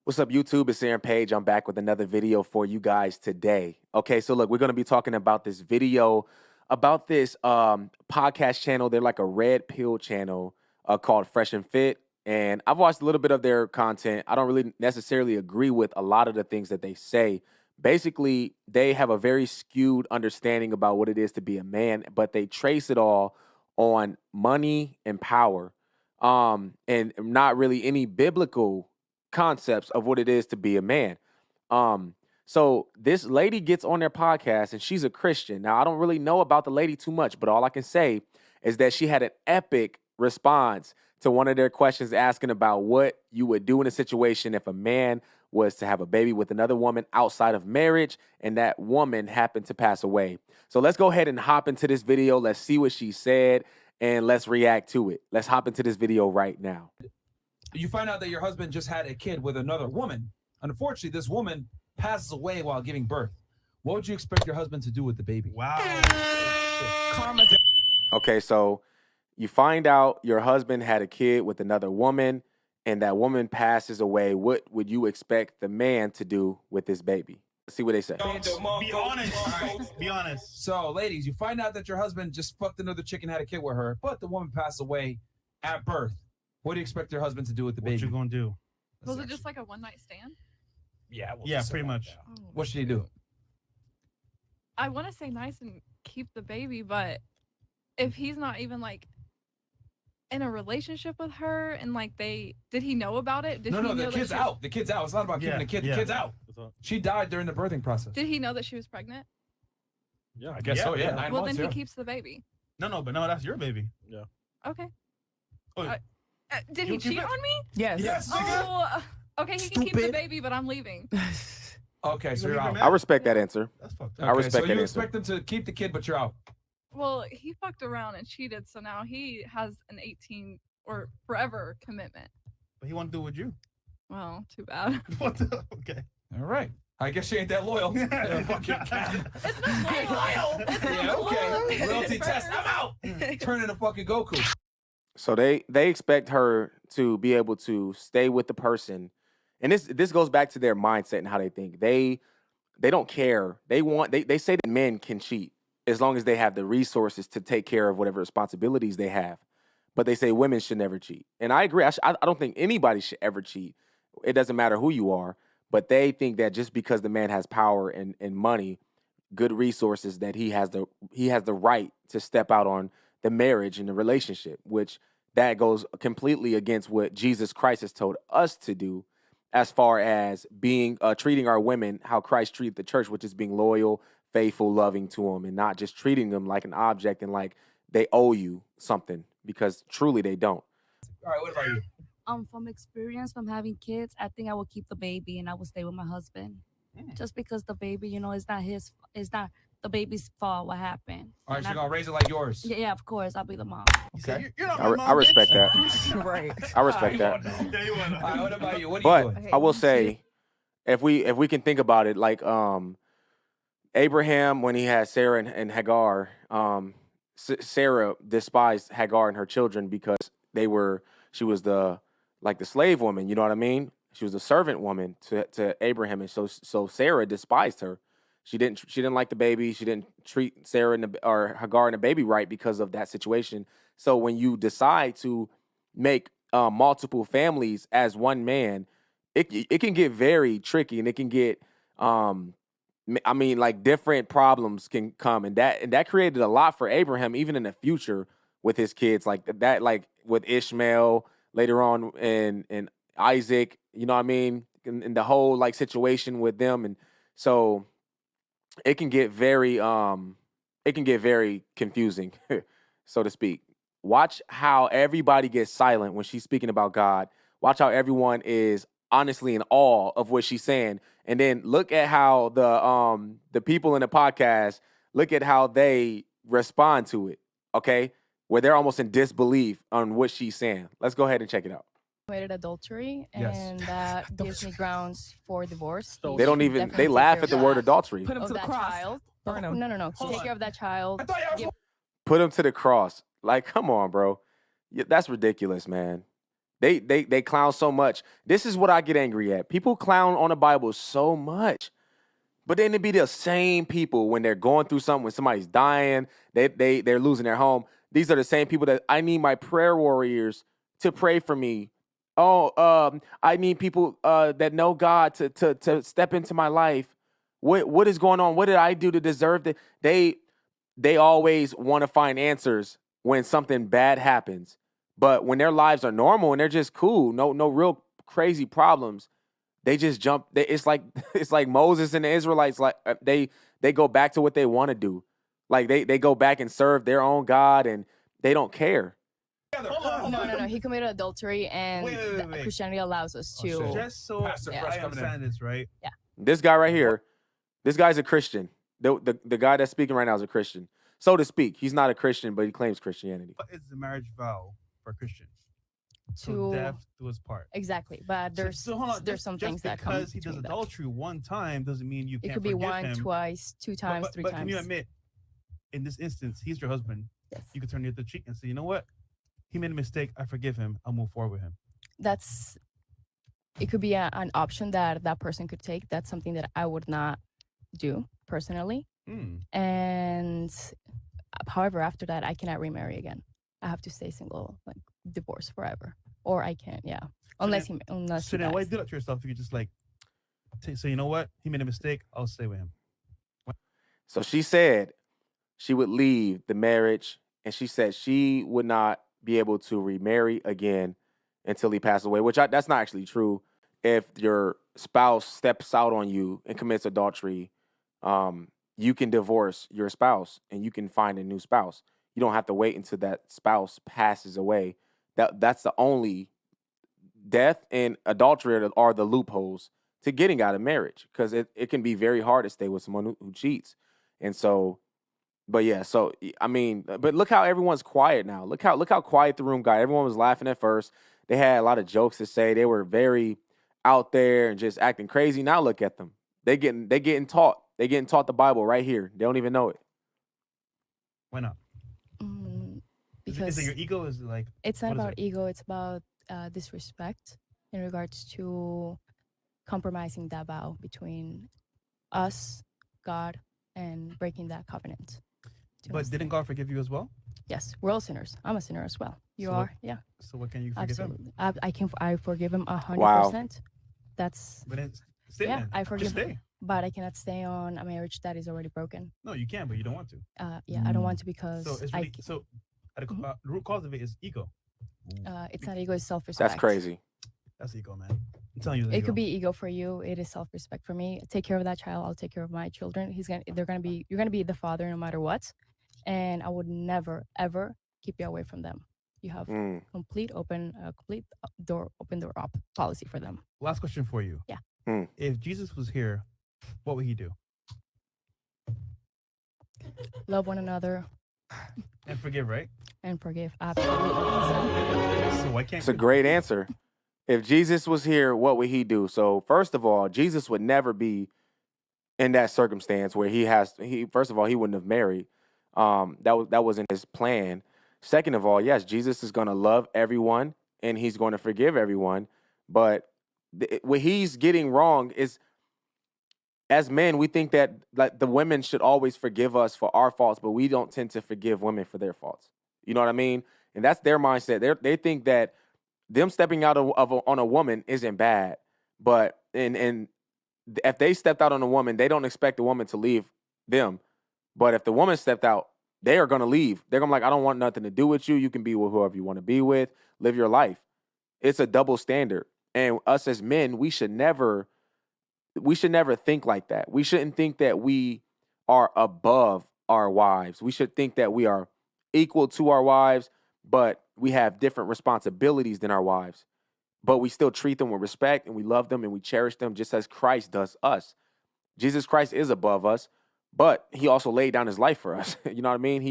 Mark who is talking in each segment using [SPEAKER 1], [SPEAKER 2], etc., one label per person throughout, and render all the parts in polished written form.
[SPEAKER 1] What's up, YouTube? It's Aaron Page. I'm back with another video for you guys today. Okay, so look, we're going to be talking about this video about this podcast channel. They're like a red pill channel called Fresh and Fit. And I've watched a little bit of their content. I don't really necessarily agree with a lot of the things that they say. Basically, they have a very skewed understanding about what it is to be a man, but they trace it all on money and power, and not really any biblical concepts of what it is to be a man. So this lady gets on their podcast and she's a Christian. Now, I don't really know about the lady too much, but all I can say is that she had an epic response to one of their questions asking about what you would do in a situation if a man was to have a baby with another woman outside of marriage and that woman happened to pass away. So let's go ahead and hop into this video. Let's see what she said and let's react to it. Let's hop into this video right now.
[SPEAKER 2] You find out that your husband just had a kid with another woman. Unfortunately, this woman passes away while giving birth. What would you expect your husband to do with the baby?
[SPEAKER 3] Wow.
[SPEAKER 2] Karma's
[SPEAKER 1] Okay, so you find out your husband had a kid with another woman and that woman passes away. What would you expect the man to do with this baby? Let's see what they say.
[SPEAKER 3] Be honest. Be honest.
[SPEAKER 2] So, ladies, you find out that your husband just fucked another chick and had a kid with her, but the woman passed away at birth. What do you expect your husband to do with the baby?
[SPEAKER 3] What you gonna do?
[SPEAKER 4] Was it just like a one-night stand?
[SPEAKER 2] Yeah,
[SPEAKER 3] Yeah, pretty much.
[SPEAKER 4] Oh.
[SPEAKER 2] What should he do?
[SPEAKER 4] I want to say nice and keep the baby, but if he's not even like in a relationship with her and like did he know about it? Did
[SPEAKER 2] No,
[SPEAKER 4] he
[SPEAKER 2] the
[SPEAKER 4] know that
[SPEAKER 2] kid's out. The kid's out. It's not about keeping
[SPEAKER 3] Yeah,
[SPEAKER 2] the kid.
[SPEAKER 3] yeah.
[SPEAKER 2] The kid's out. She died during the birthing process.
[SPEAKER 4] Did he know that she was pregnant?
[SPEAKER 2] Yeah, I guess so. Yeah, 9
[SPEAKER 4] Well,
[SPEAKER 2] months.
[SPEAKER 4] then
[SPEAKER 2] Yeah.
[SPEAKER 4] he keeps the baby.
[SPEAKER 3] No, but that's your baby.
[SPEAKER 4] Okay.
[SPEAKER 3] Oh,
[SPEAKER 4] Did
[SPEAKER 3] You
[SPEAKER 4] he
[SPEAKER 3] keep
[SPEAKER 4] cheat
[SPEAKER 3] it?
[SPEAKER 4] on me?
[SPEAKER 5] Yes.
[SPEAKER 2] Yes. nigga.
[SPEAKER 4] Oh, okay. He can keep the
[SPEAKER 5] Stupid.
[SPEAKER 4] baby, but I'm leaving.
[SPEAKER 2] Okay, so
[SPEAKER 3] You
[SPEAKER 2] you're
[SPEAKER 3] leave
[SPEAKER 2] out.
[SPEAKER 3] your
[SPEAKER 1] I respect that answer.
[SPEAKER 3] That's fucked
[SPEAKER 1] I
[SPEAKER 3] up.
[SPEAKER 2] Okay,
[SPEAKER 1] respect
[SPEAKER 2] so
[SPEAKER 1] that
[SPEAKER 2] you
[SPEAKER 1] answer.
[SPEAKER 2] expect him to keep the kid, but you're out.
[SPEAKER 4] Well, he fucked around and cheated, so now he has an 18 or forever commitment.
[SPEAKER 3] But he want to do it with you.
[SPEAKER 4] Well, too bad.
[SPEAKER 3] What the? Okay.
[SPEAKER 2] All right. I guess she ain't that loyal. Yeah, fucking cat.
[SPEAKER 4] It's not loyal.
[SPEAKER 2] Yeah, okay. Loyalty test. I'm out. Turn into fucking Goku.
[SPEAKER 1] So they expect her to be able to stay with the person. And this goes back to their mindset and how they think. They don't care. They say that men can cheat as long as they have the resources to take care of whatever responsibilities they have. But they say women should never cheat. And I agree. I don't think anybody should ever cheat. It doesn't matter who you are. But they think that just because the man has power and money, good resources, that he has the right to step out on the marriage and the relationship, which that goes completely against what Jesus Christ has told us to do as far as being treating our women how Christ treated the church, which is being loyal, faithful, loving to them, and not just treating them like an object and like they owe you something, because truly they don't.
[SPEAKER 2] All right, what about you?
[SPEAKER 6] From experience from having kids, I think I will keep the baby and I will stay with my husband. Just because the baby, it's not the baby's fault what happened.
[SPEAKER 2] All right,
[SPEAKER 6] And
[SPEAKER 2] so
[SPEAKER 6] I-
[SPEAKER 2] you're gonna raise it like yours.
[SPEAKER 6] yeah, of course, I'll be the mom.
[SPEAKER 2] Okay.
[SPEAKER 3] You're not
[SPEAKER 1] I,
[SPEAKER 3] my
[SPEAKER 1] re-
[SPEAKER 3] mom,
[SPEAKER 1] I respect
[SPEAKER 3] bitch.
[SPEAKER 1] that.
[SPEAKER 5] Right.
[SPEAKER 1] I respect that.
[SPEAKER 3] Yeah, you wanna know.
[SPEAKER 2] All right, what about you? What are you
[SPEAKER 1] But
[SPEAKER 2] doing?
[SPEAKER 4] Okay.
[SPEAKER 1] I will say, if we can think about it, like Abraham, when he had Sarah and Hagar, Sarah despised Hagar and her children because she was the slave woman, you know what I mean? She was a servant woman to Abraham, and so Sarah despised her. She didn't like the baby. She didn't treat Sarah or Hagar and the baby right because of that situation. So when you decide to make multiple families as one man, it can get very tricky, and it can get different problems can come, and that created a lot for Abraham, even in the future with his kids, like with Ishmael later on, and Isaac, you know what I mean, and the whole situation with them, and so it can get very confusing, so to speak. Watch how everybody gets silent when she's speaking about God. Watch how everyone is honestly in awe of what she's saying. And then look at how the people in the podcast, look at how they respond to it, okay? Where they're almost in disbelief on what she's saying. Let's go ahead and check it out.
[SPEAKER 6] Committed adultery,
[SPEAKER 2] Yes.
[SPEAKER 6] and that gives me grounds for divorce. He
[SPEAKER 1] They don't
[SPEAKER 6] should
[SPEAKER 1] even,
[SPEAKER 6] definitely
[SPEAKER 1] they
[SPEAKER 6] take
[SPEAKER 1] laugh
[SPEAKER 6] care
[SPEAKER 1] at the
[SPEAKER 6] of
[SPEAKER 1] word
[SPEAKER 6] that-
[SPEAKER 1] adultery.
[SPEAKER 5] Put him
[SPEAKER 6] of
[SPEAKER 5] to the
[SPEAKER 6] that
[SPEAKER 5] cross.
[SPEAKER 6] child.
[SPEAKER 5] Burn him.
[SPEAKER 6] No.
[SPEAKER 3] Hold
[SPEAKER 6] Take
[SPEAKER 3] on.
[SPEAKER 6] care of that child.
[SPEAKER 2] I thought you were
[SPEAKER 1] Put him to the cross. Like, come on, bro. Yeah, that's ridiculous, man. They clown so much. This is what I get angry at. People clown on the Bible so much. But then it be the same people when they're going through something, when somebody's dying, they're losing their home. These are the same people that I need my prayer warriors to pray for me. Oh, I need people that know God to step into my life. What is going on? What did I do to deserve that? They always want to find answers when something bad happens. But when their lives are normal and they're just cool, no real crazy problems, they just jump. It's like it's like Moses and the Israelites. Like they go back to what they want to do. Like they go back and serve their own God, and they don't care.
[SPEAKER 5] No. He committed adultery, and
[SPEAKER 3] Wait.
[SPEAKER 5] Christianity allows us
[SPEAKER 2] Oh, shit.
[SPEAKER 5] to.
[SPEAKER 3] Just so
[SPEAKER 2] Pastor
[SPEAKER 5] Yeah.
[SPEAKER 2] Fresh
[SPEAKER 3] I
[SPEAKER 2] coming in.
[SPEAKER 3] understand this, right?
[SPEAKER 1] This guy right here, this guy's a Christian. The guy that's speaking right now is a Christian, so to speak. He's not a Christian, but he claims Christianity.
[SPEAKER 3] What is the marriage vow for Christians?
[SPEAKER 5] To
[SPEAKER 3] So death do us part.
[SPEAKER 5] exactly, but there's
[SPEAKER 3] So hold on,
[SPEAKER 5] there's
[SPEAKER 3] just-
[SPEAKER 5] some
[SPEAKER 3] just
[SPEAKER 5] things that come
[SPEAKER 3] because he does
[SPEAKER 5] between that.
[SPEAKER 3] adultery one time doesn't mean you
[SPEAKER 5] It
[SPEAKER 3] can't
[SPEAKER 5] could be
[SPEAKER 3] forgive
[SPEAKER 5] one,
[SPEAKER 3] him.
[SPEAKER 5] twice, two times,
[SPEAKER 3] but,
[SPEAKER 5] three
[SPEAKER 3] but
[SPEAKER 5] times.
[SPEAKER 3] can you admit, in this instance, he's your husband.
[SPEAKER 5] Yes.
[SPEAKER 3] You can turn the other cheek and say, you know what? He made a mistake. I forgive him. I'll move forward with him.
[SPEAKER 5] It could be an option that that person could take. That's something that I would not do personally. And however, after that, I cannot remarry again. I have to stay single, like divorced forever, or I can't. Yeah, unless he
[SPEAKER 3] So then, why do that to yourself? If you just like say, you know what? He made a mistake. I'll stay with him.
[SPEAKER 1] So she said she would leave the marriage, and she said she would not be able to remarry again until he passed away, that's not actually true. If your spouse steps out on you and commits adultery, you can divorce your spouse and you can find a new spouse. You don't have to wait until that spouse passes away. That's the only death and adultery are the loopholes to getting out of marriage, because it can be very hard to stay with someone who cheats. And so, but yeah, so I mean, but look how everyone's quiet now. Look how quiet the room got. Everyone was laughing at first. They had a lot of jokes to say. They were very out there and just acting crazy. Now look at them. They getting taught. They getting taught the Bible right here. They don't even know it.
[SPEAKER 3] Why not?
[SPEAKER 5] Because
[SPEAKER 3] Is it your ego? Is it like
[SPEAKER 5] it's not
[SPEAKER 3] what is
[SPEAKER 5] about
[SPEAKER 3] it?
[SPEAKER 5] ego. It's about disrespect in regards to compromising that vow between us, God, and breaking that covenant. Do you
[SPEAKER 3] But didn't
[SPEAKER 5] understand?
[SPEAKER 3] God forgive you as well?
[SPEAKER 5] Yes, we're all sinners. I'm a sinner as well. You
[SPEAKER 3] So
[SPEAKER 5] are, yeah,
[SPEAKER 3] So what can you forgive him?
[SPEAKER 5] absolutely. I forgive him 100%.
[SPEAKER 1] Wow.
[SPEAKER 5] That's
[SPEAKER 3] But then stay
[SPEAKER 5] yeah.
[SPEAKER 3] then.
[SPEAKER 5] I
[SPEAKER 3] Just
[SPEAKER 5] forgive
[SPEAKER 3] stay.
[SPEAKER 5] him, but I cannot stay on a marriage that is already broken.
[SPEAKER 3] No, you can, but you don't want to.
[SPEAKER 5] Yeah, I don't want to because
[SPEAKER 3] So it's really so. At the
[SPEAKER 5] Mhm.
[SPEAKER 3] root cause of it is ego.
[SPEAKER 5] it's not ego, it's self-respect.
[SPEAKER 1] That's crazy.
[SPEAKER 3] That's ego, man. I'm telling you,
[SPEAKER 5] It could be ego for you. It is self-respect for me. Take care of that child. I'll take care of my children. You're gonna be the father no matter what, and I would never ever keep you away from them. You have complete open door policy for them.
[SPEAKER 3] Last question for you.
[SPEAKER 5] Yeah.
[SPEAKER 3] If Jesus was here, what would he do?
[SPEAKER 5] Love one another
[SPEAKER 3] And forgive, right?
[SPEAKER 5] and forgive. Absolutely.
[SPEAKER 3] So why can't
[SPEAKER 1] It's a great answer. If Jesus was here, what would he do? So first of all, Jesus would never be in that circumstance where first of all, he wouldn't have married. That wasn't his plan. Second of all, yes, Jesus is going to love everyone and he's going to forgive everyone. But what he's getting wrong is, as men, we think that like the women should always forgive us for our faults, but we don't tend to forgive women for their faults. You know what I mean? And that's their mindset. They think that them stepping out on a woman isn't bad, but and if they stepped out on a woman, they don't expect the woman to leave them. But if the woman stepped out, they are going to leave. They're going to be like, I don't want nothing to do with you. You can be with whoever you want to be with. Live your life. It's a double standard. And us as men, we should never think like that. We shouldn't think that we are above our wives. We should think that we are equal to our wives, but we have different responsibilities than our wives. But we still treat them with respect and we love them and we cherish them just as Christ does us. Jesus Christ is above us, but he also laid down his life for us. You know what I mean?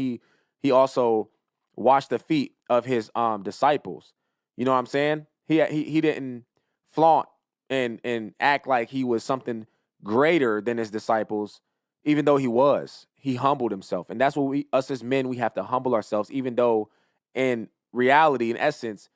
[SPEAKER 1] He also washed the feet of his disciples. You know what I'm saying? He didn't flaunt and act like he was something greater than his disciples, even though he was. He humbled himself. And that's what us as men, we have to humble ourselves, even though in reality, in essence,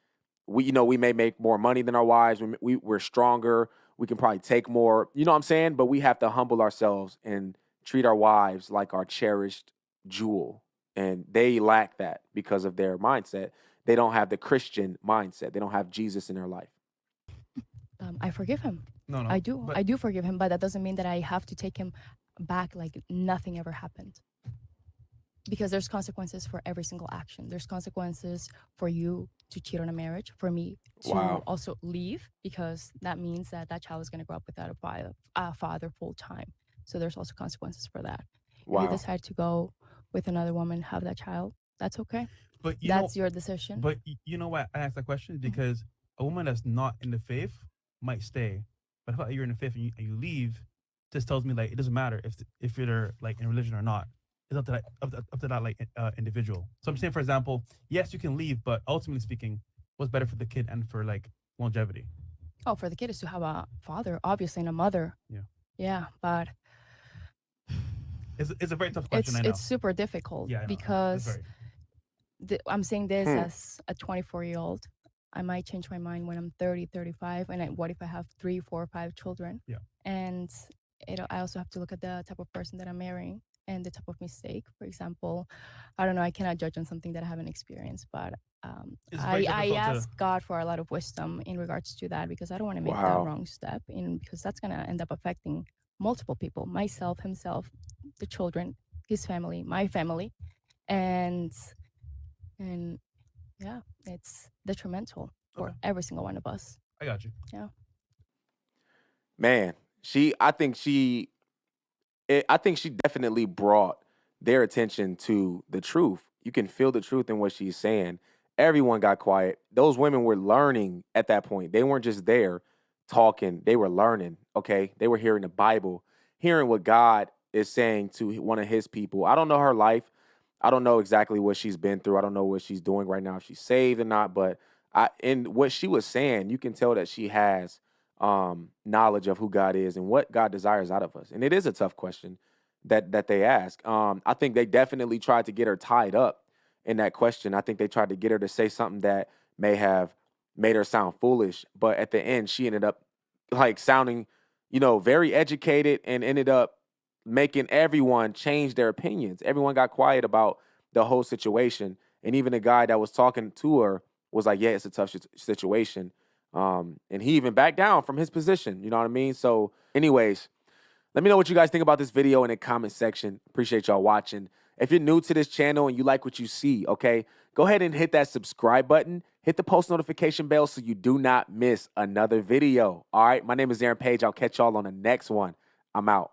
[SPEAKER 1] we may make more money than our wives. We're stronger. We can probably take more. You know what I'm saying? But we have to humble ourselves and treat our wives like our cherished jewel. And they lack that because of their mindset. They don't have the Christian mindset. They don't have Jesus in their life.
[SPEAKER 5] I forgive him.
[SPEAKER 3] No,
[SPEAKER 5] I do.
[SPEAKER 3] but-
[SPEAKER 5] I do forgive him, but that doesn't mean that I have to take him back like nothing ever happened. Because there's consequences for every single action. There's consequences for you to cheat on a marriage, for me to
[SPEAKER 1] Wow.
[SPEAKER 5] also leave, because that means that that child is going to grow up without a father full time. So there's also consequences for that. If you
[SPEAKER 1] Wow.
[SPEAKER 5] decide to go with another woman, have that child, that's okay.
[SPEAKER 3] But
[SPEAKER 5] That's your decision.
[SPEAKER 3] But you know why I asked that question?
[SPEAKER 5] Mm-hmm.
[SPEAKER 3] Because a woman that's not in the faith might stay, but if you're in the faith and you leave, this tells me like it doesn't matter if you're like in religion or not. It's up to that like individual. So I'm saying, for example, yes, you can leave, but ultimately speaking, what's better for the kid and for like longevity?
[SPEAKER 5] Oh, for the kid is to have a father, obviously, and a mother.
[SPEAKER 3] Yeah.
[SPEAKER 5] Yeah, but
[SPEAKER 3] It's a very tough question. I know.
[SPEAKER 5] it's super difficult
[SPEAKER 3] Yeah, I know. It's
[SPEAKER 5] because
[SPEAKER 3] very.
[SPEAKER 5] I'm saying this as a 24-year-old. I might change my mind when I'm 30, 35. And what if I have 3, 4, 5 children?
[SPEAKER 3] Yeah.
[SPEAKER 5] And I also have to look at the type of person that I'm marrying and the type of mistake. For example, I don't know, I cannot judge on something that I haven't experienced, but
[SPEAKER 3] It's very
[SPEAKER 5] I
[SPEAKER 3] difficult to-
[SPEAKER 5] ask God for a lot of wisdom in regards to that, because I don't want to make
[SPEAKER 1] Wow.
[SPEAKER 5] the wrong step, because that's going to end up affecting multiple people, myself, himself, the children, his family, my family. And yeah, it's detrimental for
[SPEAKER 3] Okay.
[SPEAKER 5] every single one of us.
[SPEAKER 3] I got you.
[SPEAKER 1] Man, I think she definitely brought their attention to the truth. You can feel the truth in what she's saying. Everyone got quiet. Those women were learning at that point. They weren't just there talking. They were learning, okay? They were hearing the Bible, hearing what God is saying to one of his people. I don't know her life. I don't know exactly what she's been through. I don't know what she's doing right now, if she's saved or not. But in what she was saying, you can tell that she has knowledge of who God is and what God desires out of us. And it is a tough question that they ask. I think they definitely tried to get her tied up in that question. I think they tried to get her to say something that may have made her sound foolish. But at the end, she ended up like sounding, very educated, and ended up making everyone change their opinions. Everyone got quiet about the whole situation. And even the guy that was talking to her was like, yeah, it's a tough situation. And he even backed down from his position. You know what I mean? So anyways, let me know what you guys think about this video in the comment section. Appreciate y'all watching. If you're new to this channel and you like what you see, okay, go ahead and hit that subscribe button. Hit the post notification bell so you do not miss another video. All right, my name is Aaron Page. I'll catch y'all on the next one. I'm out.